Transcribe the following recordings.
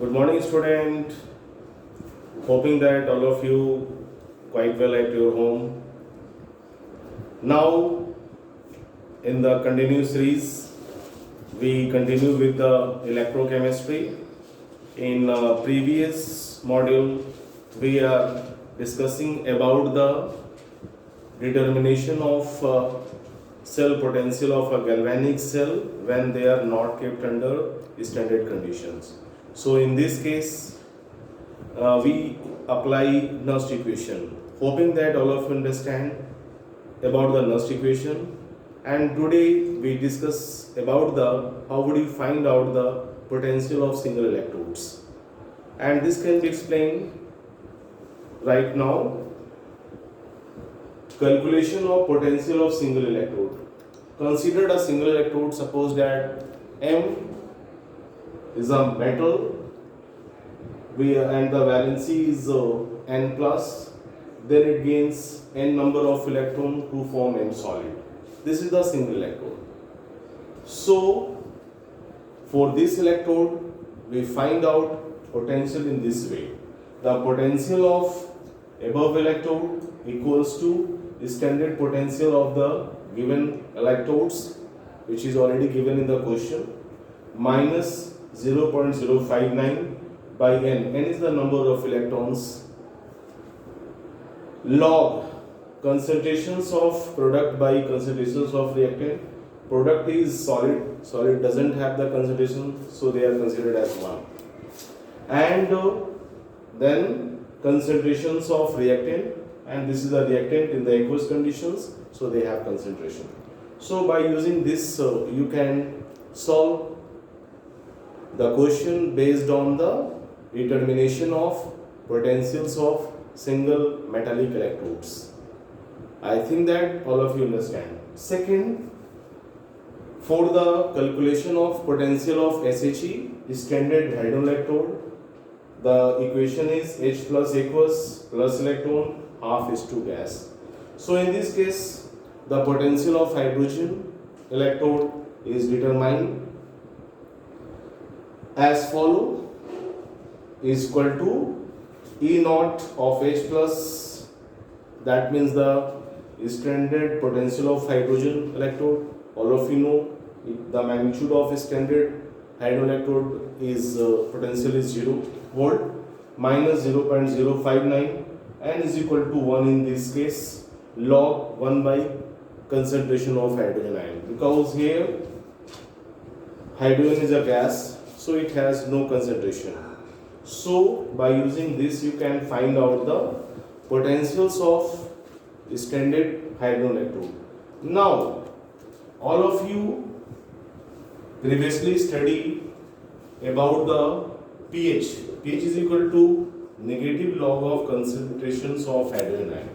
Good morning, student. Hoping that all of you quite well at your home. Now, in the continuous series, we continue with the electrochemistry. In previous module, we are discussing about the determination of cell potential of a galvanic cell when they are not kept under standard conditions. So in this case, we apply Nernst equation, hoping that all of you understand about the Nernst equation. And today we discuss about the how would you find out the potential of single electrodes, and this can be explained right now. Calculation of potential of single electrode. Consider a single electrode. Suppose that M is a metal, and the valency is N plus. Then it gains N number of electrons to form M solid. This is the single electrode. So for this electrode, we find out potential in this way. The potential of above electrode equals to standard potential of the given electrodes, which is already given in the question, minus 0.059 by N. N is the number of electrons. Log concentrations of product by concentrations of reactant. Product is solid. Solid doesn't have the concentration, so they are considered as 1. And then concentrations of reactant, and this is the reactant in the aqueous conditions, so they have concentration. So by using this, you can solve the question based on the determination of potentials of single metallic electrodes. I think that all of you understand. Second, for the calculation of potential of SHE, standard hydrogen electrode, the equation is H plus aqueous plus electron half is to gas. So in this case, the potential of hydrogen electrode is determined as follow, is equal to E naught of H plus, that means the standard potential of hydrogen electrode. All of you know the magnitude of standard hydrogen electrode is potential is 0 volt minus 0.059, N is equal to 1 in this case, log 1 by concentration of hydrogen ion, because here hydrogen is a gas, so it has no concentration. So by using this, you can find out the potentials of standard hydrogen electrode. Now, all of you previously studied about the pH. pH is equal to negative log of concentrations of hydrogen ion.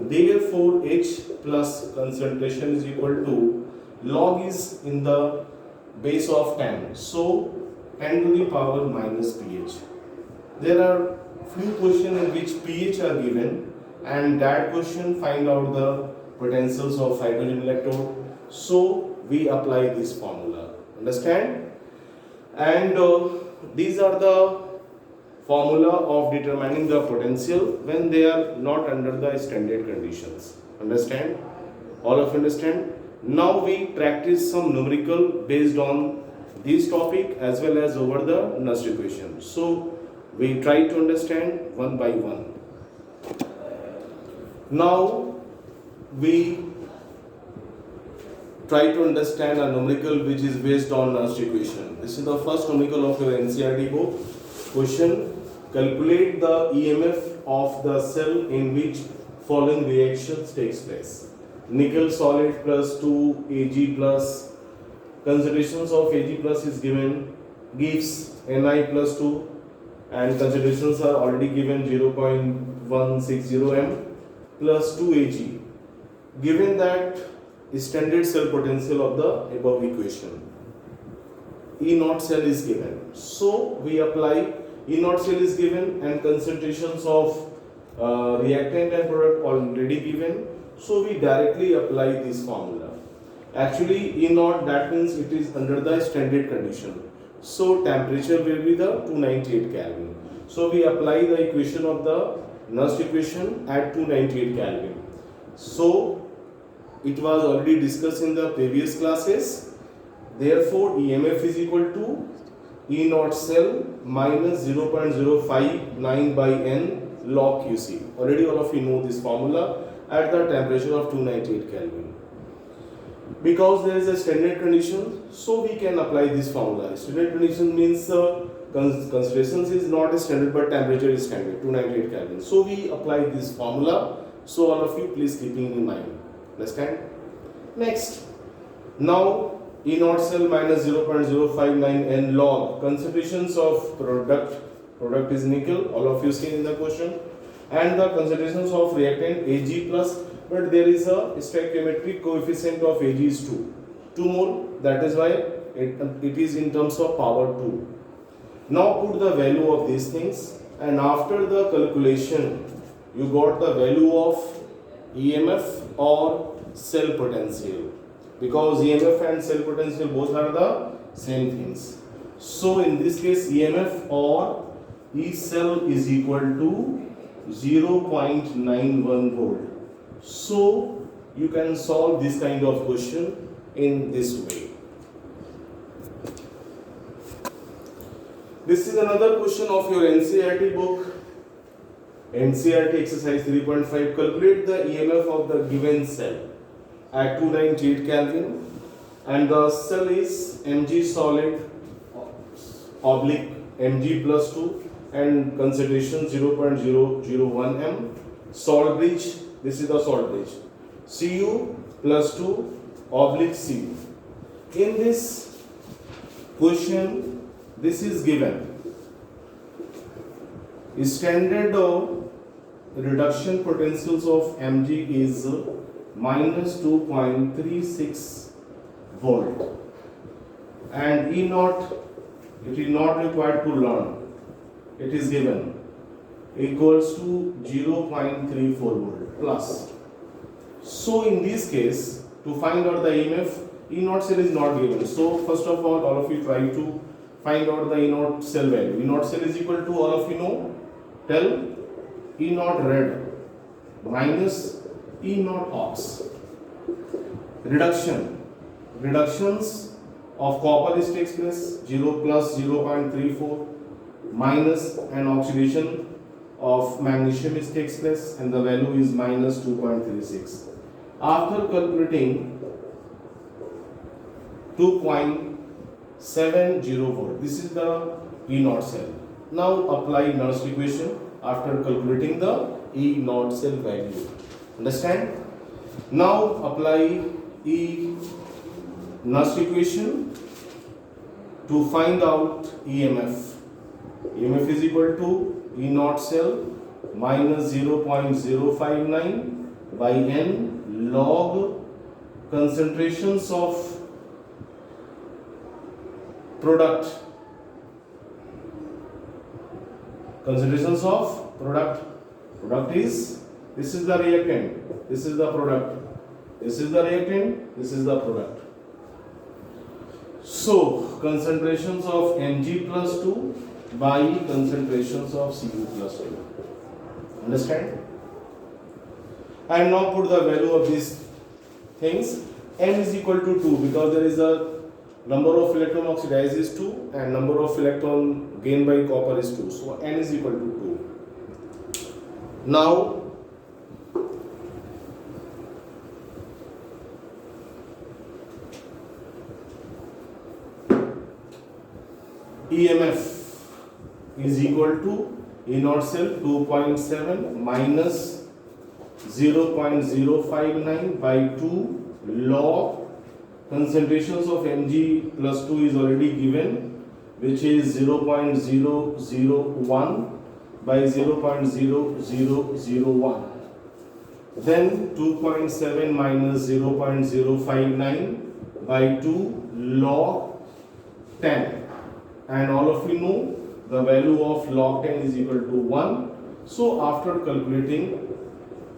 Therefore, H plus concentration is equal to log is in the base of 10. So 10 to the power minus pH. There are few questions in which pH are given, and that question find out the potentials of hydrogen electrode. So we apply this formula. Understand? And these are the formula of determining the potential when they are not under the standard conditions. Understand? All of you understand? Now we practice some numerical based on this topic as well as over the Nernst equation. So we try to understand one by one. Now we try to understand a numerical which is based on Nernst equation. This is the first numerical of your NCERT book. Question: calculate the EMF of the cell in which following reactions takes place. Nickel solid plus 2 Ag plus, concentrations of Ag plus is given, gives Ni plus 2, and concentrations are already given 0.160 m plus 2 Ag. Given that standard cell potential of the above equation, E naught cell is given. So we apply E naught cell is given and concentrations of reactant and product already given. So we directly apply this formula. Actually, E naught, that means it is under the standard condition. So temperature will be the 298 Kelvin. So we apply the equation of the Nernst equation at 298 Kelvin. So it was already discussed in the previous classes. Therefore EMF is equal to E naught cell minus 0.059 by N log QC. Already all of you know this formula at the temperature of 298 Kelvin. Because there is a standard condition, so we can apply this formula. Standard condition means concentrations is not a standard but temperature is standard, 298 Kelvin. So we apply this formula. So all of you please keeping in mind. Understand? Next, now E naught cell minus 0.059 N log concentrations of product is nickel, all of you see in the question, and the concentrations of reactant Ag plus, but there is a stoichiometric coefficient of Ag is 2 more, that is why it is in terms of power 2. Now put the value of these things, and after the calculation you got the value of EMF or cell potential, because EMF and cell potential both are the same things. So in this case EMF or E cell is equal to 0.91 volt. So you can solve this kind of question in this way. This is another question of your NCERT book. NCERT exercise 3.5. Calculate the EMF of the given cell at 298 Kelvin, and the cell is Mg solid oblique Mg plus 2 and concentration 0.001 m. Salt bridge, this is the salt bridge, Cu plus 2 oblique Cu. In this question, this is given. Standard reduction potentials of Mg is minus 2.36 volt, and E naught, it is not required to learn, it is given, equals to 0.34 volt plus. So in this case, to find out the EMF, E naught cell is not given. So first of all of you try to find out the E naught cell value. E naught cell is equal to, all of you know, tell, E naught red minus E naught ox. Reductions of copper is takes place 0 plus 0.34 minus, and oxidation of magnesium is takes place, and the value is minus 2.36. After calculating 2.70 volt, this is the E naught cell. Now apply Nernst equation after calculating the E naught cell value. Understand? Now apply E Nernst equation to find out EMF. EMF is equal to E naught cell minus 0.059 by N log concentrations of product. Concentrations of product. Product is, this is the reactant, this is the product, this is the reactant, this is the product. So concentrations of Mg plus 2 by concentrations of Cu plus 2. Understand? And now put the value of these things. N is equal to 2 because there is a number of electron oxidized is 2 and number of electron gained by copper is 2. So N is equal to 2. Now EMF is equal to E naught cell 2.7 minus 0.059 by 2 log concentrations of Mg plus 2 is already given, which is 0.001 by 0.0001. Then 2.7 minus 0.059 by 2 log 10. And all of you know the value of log 10 is equal to 1. So after calculating,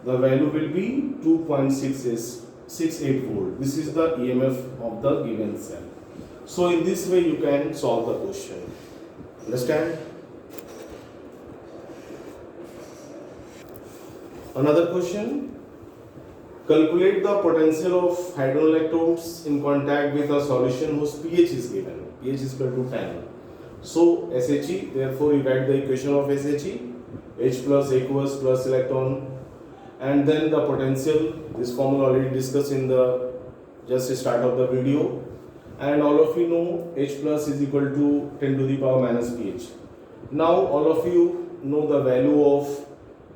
the value will be 2.68 volt. This is the EMF of the given cell. So in this way you can solve the question. Understand? Another question. Calculate the potential of hydrogen electrodes in contact with a solution whose pH is given. pH is equal to 10. So SHE, therefore you write the equation of SHE, H plus aqueous plus electron, and then the potential. This formula already discussed in the just start of the video, and all of you know H plus is equal to 10 to the power minus pH. Now all of you know the value of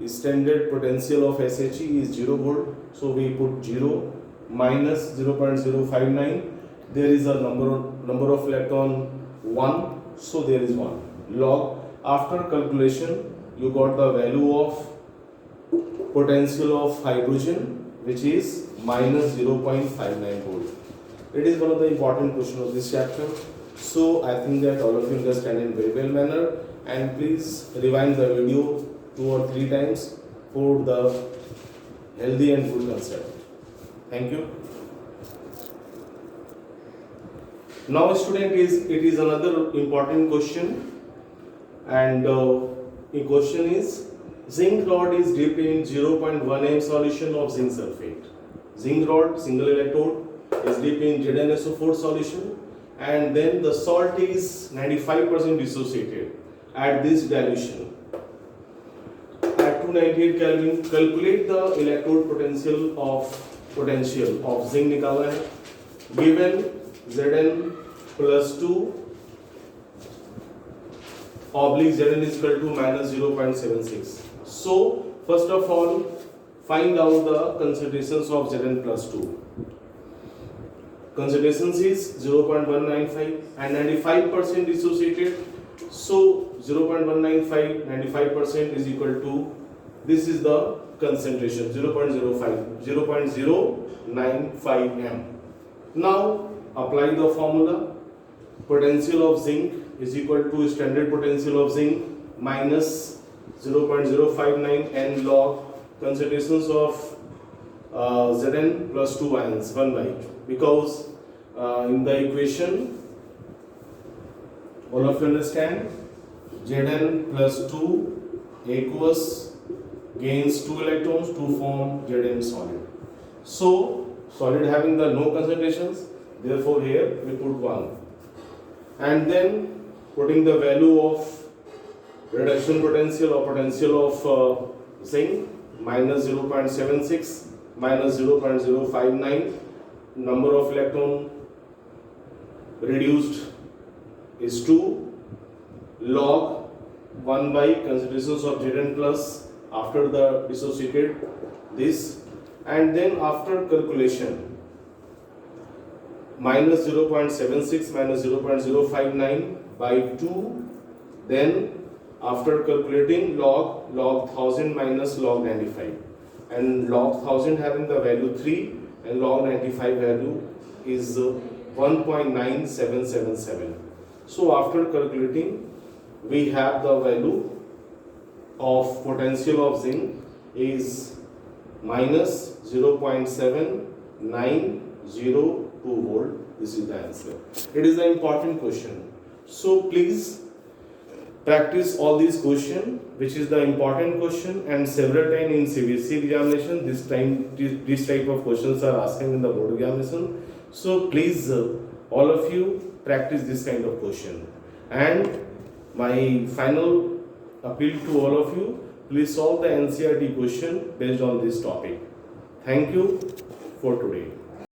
standard potential of SHE is 0 volt, so we put 0 minus 0.059. There is a number of electron 1, so there is 1 log. After calculation you got the value of potential of hydrogen, which is minus 0.59 volt. It is one of the important questions of this chapter, so I think that all of you understand in very well manner, and please rewind the video 2 or 3 times for the healthy and good concept. Thank you. Now student, it is another important question, and the question is zinc rod is dipped in 0.1 m solution of zinc sulfate. Zinc rod single electrode is dipped in ZnSO4 solution, and then the salt is 95% dissociated at this dilution. At 298 Kelvin, calculate the electrode potential of zinc निकालना है. Given Zn plus 2 oblique Zn is equal to minus 0.76. So first of all, find out the concentrations of Zn plus 2. Concentrations is 0.195 and 95% dissociated. So 0.195, 95% is equal to, this is the concentration 0.95 m. Now apply the formula. Potential of zinc is equal to standard potential of zinc minus 0.059 n log concentrations of Zn plus 2 ions 1 by 2, because in the equation all of you understand Zn plus 2 aqueous gains 2 electrons to form Zn solid. So solid having the no concentrations, therefore here we put 1, and then putting the value of reduction potential or potential of zinc minus 0.76 minus 0.059, number of electron reduced is 2 log 1 by concentrations of Zn plus after the dissociated this, and then after calculation minus 0.76 minus 0.059 by 2, then after calculating log 1000 minus log 95, and log 1000 having the value 3 and log 95 value is 1.9777. So after calculating we have the value of potential of zinc is minus 0.7902 volt. This is the answer. It is an important question. So please practice all these questions, which is the important question, and several times in CBSE examination this type of questions are asking in the board examination. So please all of you practice this kind of question. And my final appeal to all of you, please solve the NCERT question based on this topic. Thank you for today.